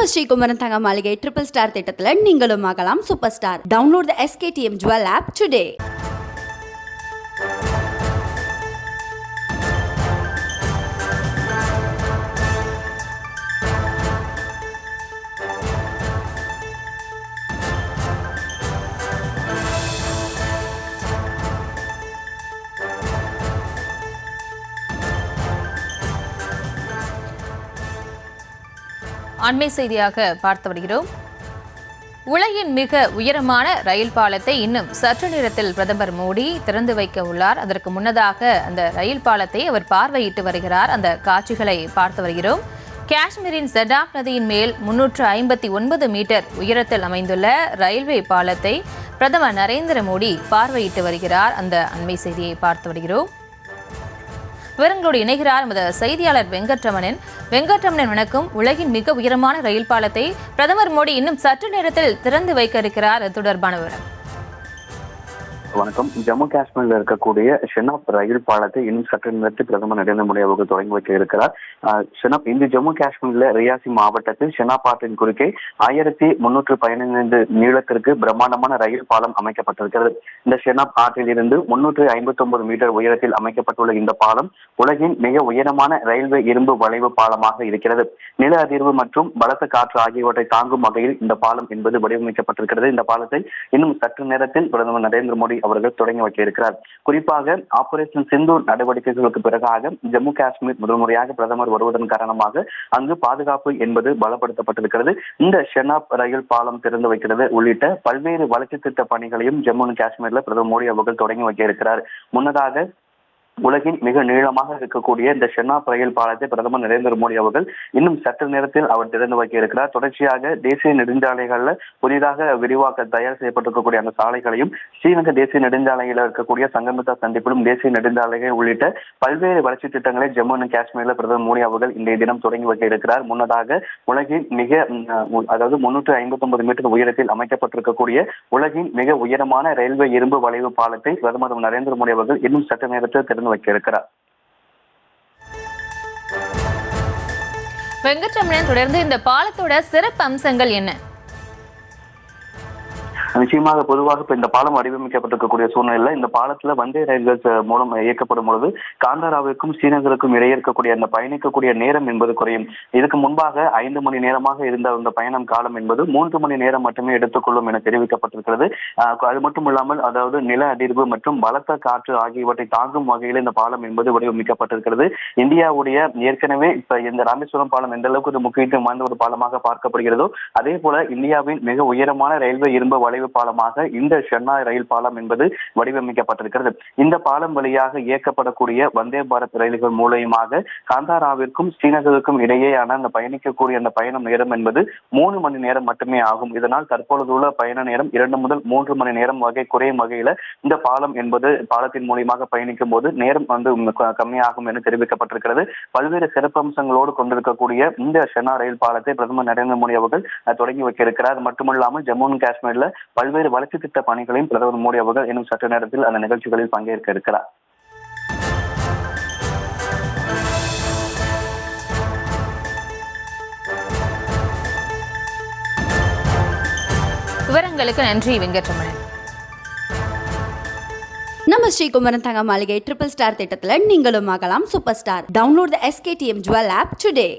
நம்ம ஸ்ரீகுமரன் தங்க மாளிகை ட்ரிபிள் ஸ்டார் திட்டத்தில் நீங்களும் ஆகலாம் சூப்பர் ஸ்டார். டவுன்லோட் த SKTM Jewel app today. அண்மை செய்தியாக பார்த்து வருகிறோம். உலகின் மிக உயரமான ரயில் பாலத்தை இன்னும் சற்று நேரத்தில் பிரதமர் மோடி திறந்து வைக்க உள்ளார். அதற்கு முன்னதாக அந்த ரயில் பாலத்தை அவர் பார்வையிட்டு வருகிறார். அந்த காட்சிகளை பார்த்து வருகிறோம். காஷ்மீரின் சடாக் நதியின் மேல் 359 மீட்டர் உயரத்தில் அமைந்துள்ள ரயில்வே பாலத்தை பிரதமர் நரேந்திர மோடி பார்வையிட்டு வருகிறார். அந்த அண்மை செய்தியை பார்த்து வருகிறோம். விவரங்களோடு இணைகிறார் நமது செய்தியாளர் வெங்கட்ரமணன். வணக்கம். உலகின் மிக உயரமான ரயில் பாலத்தை பிரதமர் மோடி இன்னும் சற்று நேரத்தில் திறந்து வைக்க இருக்கிறார். அது தொடர்பான விவரம். வணக்கம். ஜம்மு காஷ்மீரில் இருக்கக்கூடிய ஷெனாப் ரயில் பாலத்தை இன்னும் சற்று நேரத்தில் பிரதமர் நரேந்திர மோடி அவர்கள் தொடங்கி வைக்க இருக்கிறார். ஷெனாப் இந்த ஜம்மு காஷ்மீரில் ரியாசி மாவட்டத்தில் ஷெனாப் ஆற்றின் குறுக்கே 1315 நீளத்திற்கு பிரம்மாண்டமான ரயில் பாலம் அமைக்கப்பட்டிருக்கிறது. இந்த ஷெனாப் ஆற்றில் இருந்து 359 மீட்டர் உயரத்தில் அமைக்கப்பட்டுள்ள இந்த பாலம் உலகின் மிக உயரமான ரயில்வே இரும்பு வளைவு பாலமாக இருக்கிறது. நில அதிர்வு மற்றும் பலத்த காற்று ஆகியவற்றை தாங்கும் வகையில் இந்த பாலம் என்பது வடிவமைக்கப்பட்டிருக்கிறது. இந்த பாலத்தை இன்னும் சற்று நேரத்தில் பிரதமர் நரேந்திர மோடி அவர்கள் தொடங்கி வைக்க இருக்கிறார். குறிப்பாக ஆபரேஷன் சிந்தூர் நடவடிக்கைகளுக்கு பிறகாக ஜம்மு காஷ்மீர் முதல் முறையாக பிரதமர் வருவதன் காரணமாக அங்கு பாதுகாப்பு என்பது பலப்படுத்தப்பட்டிருக்கிறது. இந்த ஷெனாப் ரயில் பாலம் திறந்து வைக்கிறது உள்ளிட்ட பல்வேறு வளர்ச்சி திட்ட பணிகளையும் ஜம்மு காஷ்மீர்ல பிரதமர் மோடி அவர்கள் தொடங்கி வைக்க இருக்கிறார். முன்னதாக உலகின் மிக நீளமாக இருக்கக்கூடிய இந்த ஷெனாப் ரயில் பாலத்தை பிரதமர் நரேந்திர மோடி அவர்கள் இன்னும் சற்று நேரத்தில் அவர் திறந்து வைக்க இருக்கிறார். தொடர்ச்சியாக தேசிய நெடுஞ்சாலைகள்ல புதிதாக விரிவாக்க தயார் செய்யப்பட்டிருக்கக்கூடிய அந்த சாலைகளையும் ஸ்ரீநகர் தேசிய நெடுஞ்சாலையில் இருக்கக்கூடிய சங்கமிதா சந்திப்பிலும் தேசிய நெடுஞ்சாலைகள் உள்ளிட்ட பல்வேறு வளர்ச்சி திட்டங்களை ஜம்மு காஷ்மீர்ல பிரதமர் மோடி அவர்கள் இன்றைய தினம் தொடங்கி வைக்க இருக்கிறார். முன்னதாக உலகின் மிக 359 மீட்டர் உயரத்தில் அமைக்கப்பட்டிருக்கக்கூடிய உலகின் மிக உயரமான ரயில்வே இரும்பு வளைவு பாலத்தை பிரதமர் நரேந்திர மோடி அவர்கள் இன்னும் சற்று நேரத்தில் வைக்க இருக்கிறார். வெங்கட்ரமணன், தொடர்ந்து இந்த பாலத்தோட சிறப்பு அம்சங்கள் என்ன? நிச்சயமாக பொதுவாக இப்ப இந்த பாலம் வடிவமைக்கப்பட்டிருக்கக்கூடிய சூழ்நிலையில இந்த பாலத்துல வந்தே ரயில்கள் மூலம் இயக்கப்படும் பொழுது காந்தாராவிற்கும் ஸ்ரீநகருக்கும் இடையே இருக்கக்கூடிய அந்த பயணிக்கக்கூடிய நேரம் என்பது குறையும். இதுக்கு முன்பாக 5 மணி நேரமாக இருந்த அந்த பயணம் காலம் என்பது 3 மணி நேரம் மட்டுமே எடுத்துக்கொள்ளும் என தெரிவிக்கப்பட்டிருக்கிறது. அது மட்டும் இல்லாமல் அதாவது நில அதிர்வு மற்றும் பலத்த காற்று ஆகியவற்றை தாங்கும் வகையில் இந்த பாலம் என்பது வடிவமைக்கப்பட்டிருக்கிறது. இந்தியாவுடைய ஏற்கனவே இப்ப இந்த ராமேஸ்வரம் பாலம் எந்த அளவுக்கு ஒரு முக்கியத்துவம் வாய்ந்த ஒரு பாலமாக பார்க்கப்படுகிறதோ அதே போல இந்தியாவின் மிக உயரமான ரயில்வே இரும்பு வளைவு பாலமாக இந்த ஷெனாப் ரயில் பாலம் என்பது வடிவமைக்கப்பட்டிருக்கிறது. இந்த பாலம் வழியாக இயக்கப்படக்கூடிய வந்தே பாரத் ரயில்கள் மூலமாக காந்தாராவிற்கும் ஸ்ரீநகருக்கும் இடையேயான அந்த பயணிக்கக்கூடிய அந்த பயணம் நேரம் என்பது 3 மணி நேரம் மட்டுமே ஆகும். இதனால் தற்பொழுதுள்ள பயண நேரம் 2 முதல் 3 மணி நேரம் வகை குறையும் வகையில இந்த பாலம் என்பது பாலத்தின் மூலமாக பயணிக்கும் போது நேரம் கம்மியாகும் என தெரிவிக்கப்பட்டிருக்கிறது. பல்வேறு சிறப்பம்சங்களோடு கொண்டிருக்கக்கூடிய இந்த ஷெனாப் ரயில் பாலத்தை பிரதமர் நரேந்திர மோடி அவர்கள் தொடங்கி வைக்க இருக்கிறார். மட்டுமல்லாமல் ஜம்மு காஷ்மீர்ல பல்வேறு வளர்ச்சி திட்ட பணிகளையும் பிரதமர் மோடி அவர்கள் இன்னும் சற்று நேரத்தில் அந்த நிகழ்ச்சிகளில் பங்கேற்க இருக்கிறார். விவரங்களுக்கு நன்றி வெங்கட்ரமணன். நம்ம ஸ்ரீகுமரன் தங்க மாளிகை ட்ரிபிள் ஸ்டார் திட்டத்தில் நீங்களும் ஆகலாம் சூப்பர் ஸ்டார். டவுன்லோட் த SKTM Jewel app today.